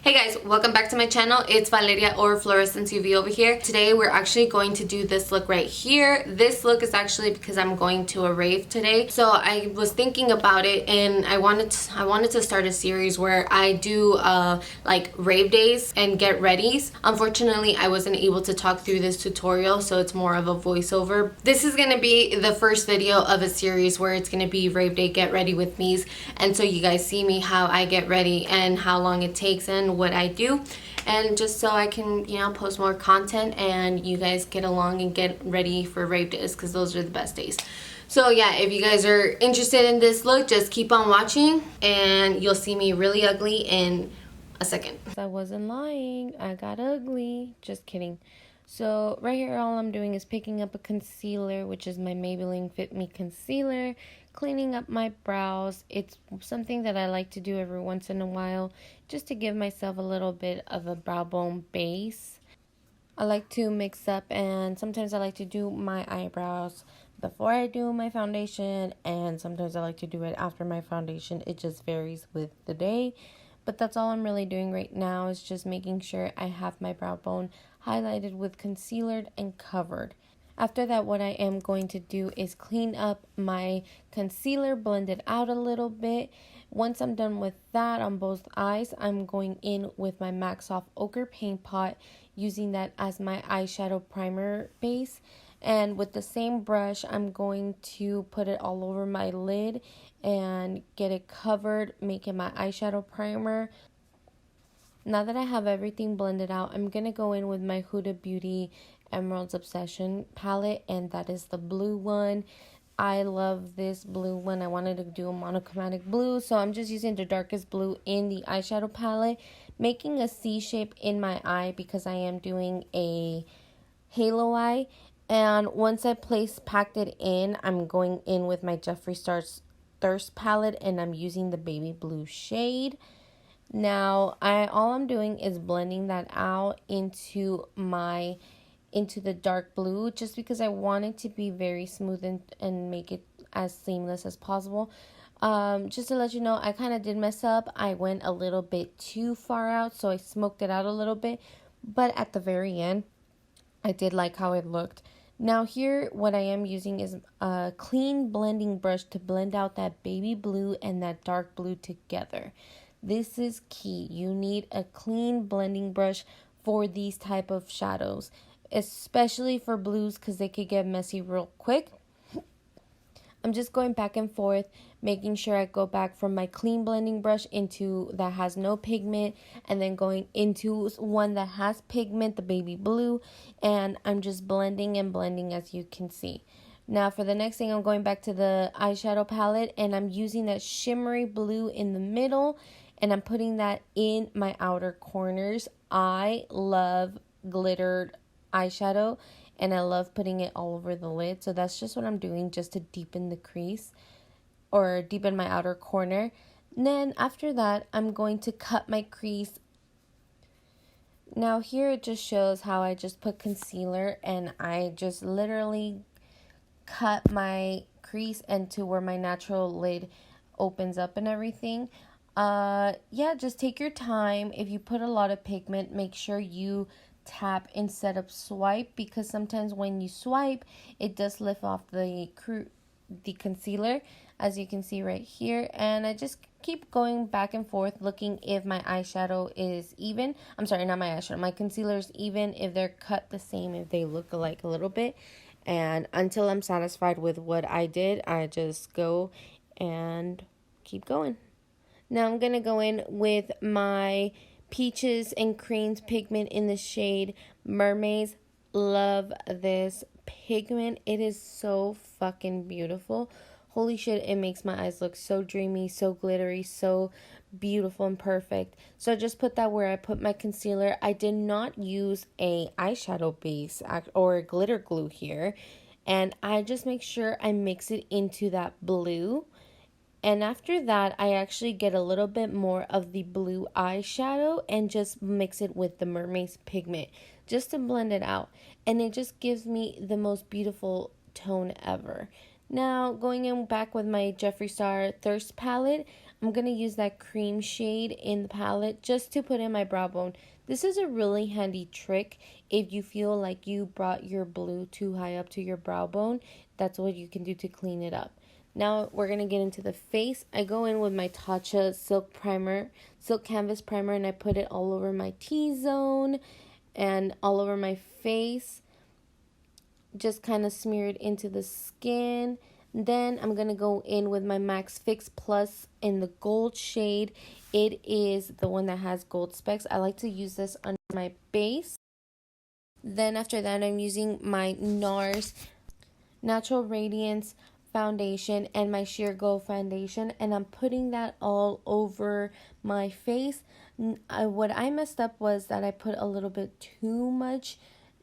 Hey guys, welcome back to my channel. It's Valeria or Fluorescence UV over here. Today we're actually going to do this look right here. This look is actually because I'm going to a rave today. So I was thinking about it and I wanted to start a series where I do like rave days and get readies. Unfortunately, I wasn't able to talk through this tutorial, so it's more of a voiceover. This is going to be the first video of a series where it's going to be rave day get ready with me's, and so you guys see me how I get ready and how long it takes and what I do, and just so I can, you know, post more content and you guys get along and get ready for rave days, because those are the best days. So yeah, if you guys are interested in this look, just keep on watching and you'll see me really ugly in a second. I wasn't lying, I got ugly, just kidding. So right here, all I'm doing is picking up a concealer, which is my Maybelline Fit Me concealer, cleaning up my brows. It's something that I like to do every once in a while, just to give myself a little bit of a brow bone base. I like to mix up, and sometimes I like to do my eyebrows before I do my foundation, and sometimes I like to do it after my foundation. It just varies with the day. But that's all I'm really doing right now, is just making sure I have my brow bone highlighted with concealer and covered. After that, what I am going to do is clean up my concealer, blend it out a little bit. Once I'm done with that on both eyes, I'm going in with my MAC Soft Ochre Paint Pot, using that as my eyeshadow primer base. And with the same brush, I'm going to put it all over my lid and get it covered, making my eyeshadow primer. Now that I have everything blended out, I'm going to go in with my Huda Beauty Emerald's Obsession palette, and that is the blue one. I love this blue one. I wanted to do a monochromatic blue, so I'm just using the darkest blue in the eyeshadow palette, making a C shape in my eye because I am doing a halo eye. And once I packed it in, I'm going in with my Jeffree Star's Thirst palette, and I'm using the baby blue shade. Now, all I'm doing is blending that out into the dark blue, just because I want it to be very smooth and make it as seamless as possible. Just to let you know, I kind of did mess up. I went a little bit too far out, so I smoked it out a little bit. But at the very end, I did like how it looked. Now here, what I am using is a clean blending brush to blend out that baby blue and that dark blue together. This is key. You need a clean blending brush for these type of shadows, especially for blues, because they could get messy real quick. I'm just going back and forth, making sure I go back from my clean blending brush into that has no pigment, and then going into one that has pigment, the baby blue, and I'm just blending and blending, as you can see. Now for the next thing, I'm going back to the eyeshadow palette, and I'm using that shimmery blue in the middle, and I'm putting that in my outer corners. I love glittered eyeshadow, and I love putting it all over the lid. So that's just what I'm doing, just to deepen the crease or deepen my outer corner. And then after that, I'm going to cut my crease. Now here it just shows how I just put concealer and I just literally cut my crease into where my natural lid opens up and everything. Yeah, just take your time. If you put a lot of pigment, make sure you tap instead of swipe, because sometimes when you swipe, it does lift off the concealer, as you can see right here. And I just keep going back and forth, looking if my eyeshadow is even. I'm sorry, not my eyeshadow, my concealer is even, if they're cut the same, if they look alike a little bit. And until I'm satisfied with what I did, I just go and keep going. Now I'm gonna go in with my Peaches and Creams pigment in the shade Mermaids. Love this pigment. It is so fucking beautiful. Holy shit, it makes my eyes look so dreamy, so glittery, so beautiful and perfect. So I just put that where I put my concealer. I did not use a eyeshadow base or glitter glue here, and I just make sure I mix it into that blue. And after that, I actually get a little bit more of the blue eyeshadow and just mix it with the Mermaid's pigment just to blend it out. And it just gives me the most beautiful tone ever. Now, going in back with my Jeffree Star Thirst palette, I'm going to use that cream shade in the palette just to put in my brow bone. This is a really handy trick if you feel like you brought your blue too high up to your brow bone. That's what you can do to clean it up. Now we're going to get into the face. I go in with my Tatcha Silk Primer, Silk Canvas Primer, and I put it all over my T-zone and all over my face. Just kind of smear it into the skin. Then I'm going to go in with my Max Fix Plus in the gold shade. It is the one that has gold specks. I like to use this under my base. Then after that, I'm using my NARS Natural Radiance foundation and my Sheer Glow foundation, and I'm putting that all over my face. What I messed up was that I put a little bit too much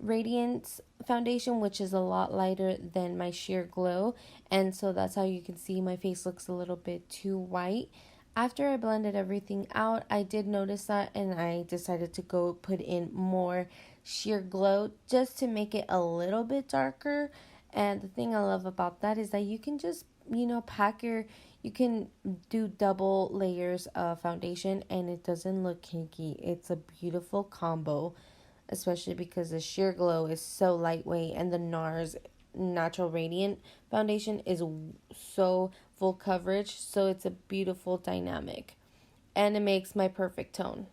Radiance foundation, which is a lot lighter than my Sheer Glow, and so that's how you can see my face looks a little bit too white. After I blended everything out, I did notice that, and I decided to go put in more Sheer Glow just to make it a little bit darker. And the thing I love about that is that you can just, you can do double layers of foundation and it doesn't look kinky. It's a beautiful combo, especially because the Sheer Glow is so lightweight and the NARS Natural Radiant foundation is so full coverage, so it's a beautiful dynamic and it makes my perfect tone.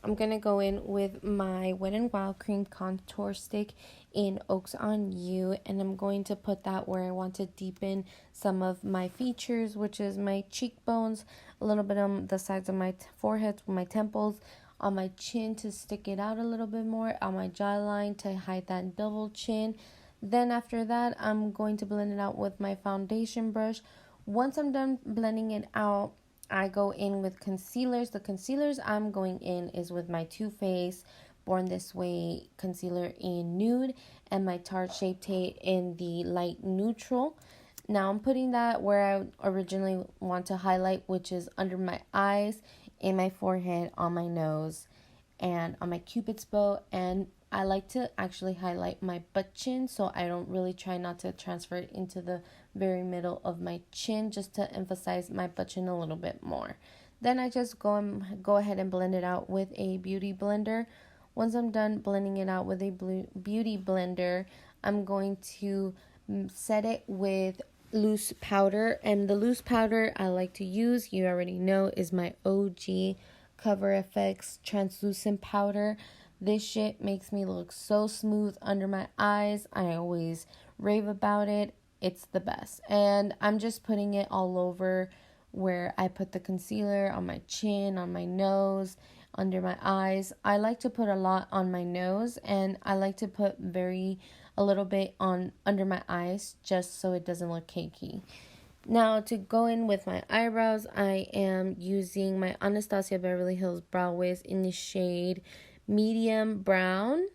I'm going to go in with my Wet n Wild Cream Contour Stick in Oaks on You, and I'm going to put that where I want to deepen some of my features, which is my cheekbones, a little bit on the sides of my forehead, my temples, on my chin to stick it out a little bit more, on my jawline to hide that double chin. Then after that, I'm going to blend it out with my foundation brush. Once I'm done blending it out, I go in with concealers. The concealers I'm going in is with my Too Faced Born This Way concealer in nude and my Tarte Shape Tape in the light neutral. Now I'm putting that where I originally want to highlight, which is under my eyes, in my forehead, on my nose, and on my Cupid's bow. And I like to actually highlight my butt chin, so I don't really try not to transfer it into the very middle of my chin, just to emphasize my butt chin a little bit more. Then I just go ahead and blend it out with a beauty blender. Once I'm done blending it out with a beauty blender, I'm going to set it with loose powder. And the loose powder I like to use, you already know, is my OG Cover FX translucent powder. This shit makes me look so smooth under my eyes. I always rave about it. It's the best. And I'm just putting it all over where I put the concealer, on my chin, on my nose, under my eyes. I like to put a lot on my nose, and I like to put a little bit on under my eyes just so it doesn't look cakey. Now to go in with my eyebrows, I am using my Anastasia Beverly Hills Brow Wiz in the shade medium brown,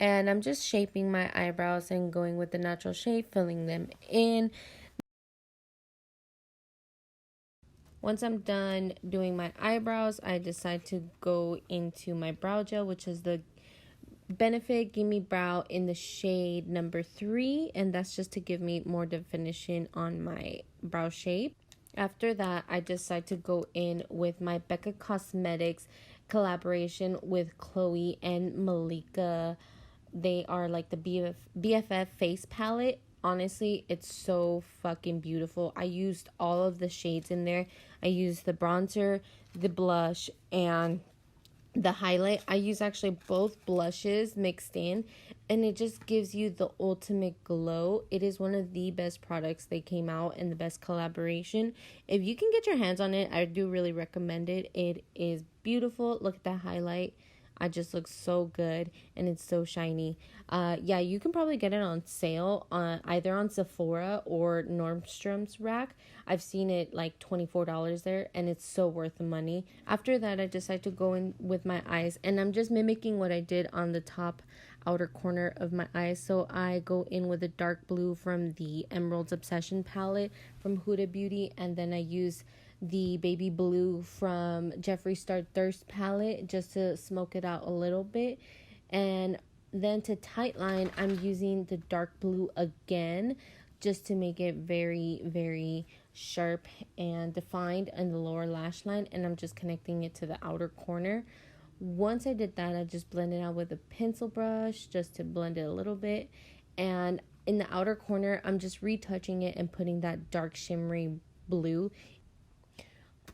and I'm just shaping my eyebrows and going with the natural shape, filling them in. Once I'm done doing my eyebrows, I decide to go into my brow gel, which is the Benefit Gimme Brow in the shade number 3, and that's just to give me more definition on my brow shape. After that, I decide to go in with my Becca Cosmetics collaboration with Chloe and Malika. They are like the BFF face palette. Honestly, it's so fucking beautiful. I used all of the shades in there. I used the bronzer, the blush, and the highlight. I use actually both blushes mixed in, and it just gives you the ultimate glow. It is one of the best products they came out and the best collaboration. If you can get your hands on it, I do really recommend it. It is beautiful. Look at that highlight. I just look so good, and it's so shiny. Yeah, you can probably get it on sale either on Sephora or Nordstrom's rack. I've seen it like $24 there, and it's so worth the money. After that, I decide to go in with my eyes, and I'm just mimicking what I did on the top outer corner of my eyes. So I go in with a dark blue from the Emerald's Obsession palette from Huda Beauty, and then I use the baby blue from Jeffree Star Thirst palette just to smoke it out a little bit. And then to tightline, I'm using the dark blue again just to make it very, very sharp and defined in the lower lash line, and I'm just connecting it to the outer corner. Once I did that, I just blended out with a pencil brush just to blend it a little bit, and in the outer corner I'm just retouching it and putting that dark shimmery blue.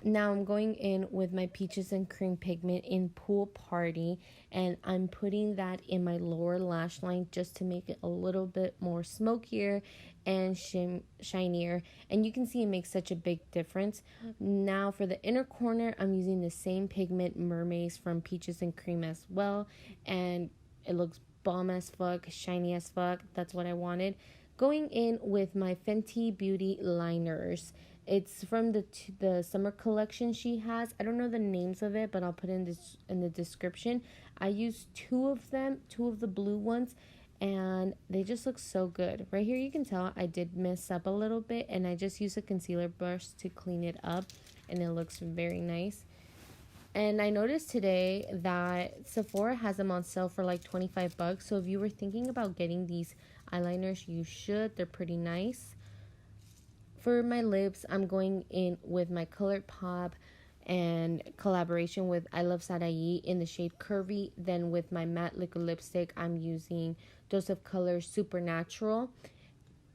Now I'm going in with my Peaches and Cream pigment in Pool Party, and I'm putting that in my lower lash line just to make it a little bit more smokier and shinier, and you can see it makes such a big difference. Now for the inner corner, I'm using the same pigment, Mermaids from Peaches and Cream as well, and it looks bomb as fuck, shiny as fuck. That's what I wanted. Going in with my Fenty Beauty liners. It's from the summer collection she has. I don't know the names of it, but I'll put in the description. I used two of them, two of the blue ones, and they just look so good. Right here you can tell I did mess up a little bit, and I just used a concealer brush to clean it up, and it looks very nice. And I noticed today that Sephora has them on sale for like 25 bucks. So if you were thinking about getting these eyeliners, you should. They're pretty nice. For my lips, I'm going in with my Colored Pop and collaboration with I Love Sadae in the shade Curvy. Then with my matte liquid lipstick, I'm using Dose of Color Supernatural.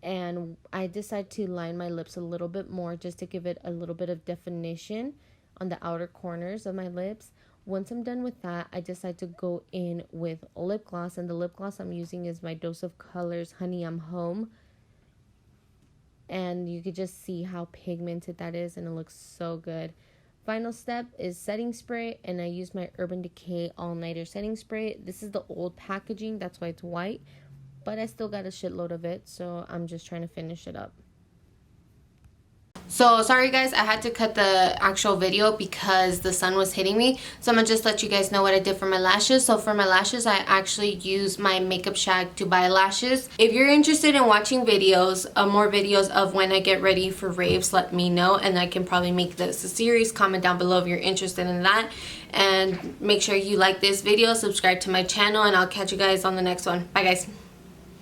And I decided to line my lips a little bit more just to give it a little bit of definition on the outer corners of my lips. Once I'm done with that, I decide to go in with lip gloss. And the lip gloss I'm using is my Dose of Colors Honey I'm Home. And you could just see how pigmented that is, and it looks so good. Final step is setting spray, and I use my Urban Decay All Nighter setting spray. This is the old packaging, that's why it's white, but I still got a shitload of it, so I'm just trying to finish it up. So sorry guys, I had to cut the actual video because the sun was hitting me. So I'm gonna just let you guys know what I did for my lashes. So for my lashes, I actually use my Makeup Shack Dubai lashes. If you're interested in watching videos, more videos of when I get ready for raves, let me know, and I can probably make this a series. Comment down below if you're interested in that. And make sure you like this video, subscribe to my channel, and I'll catch you guys on the next one. Bye guys.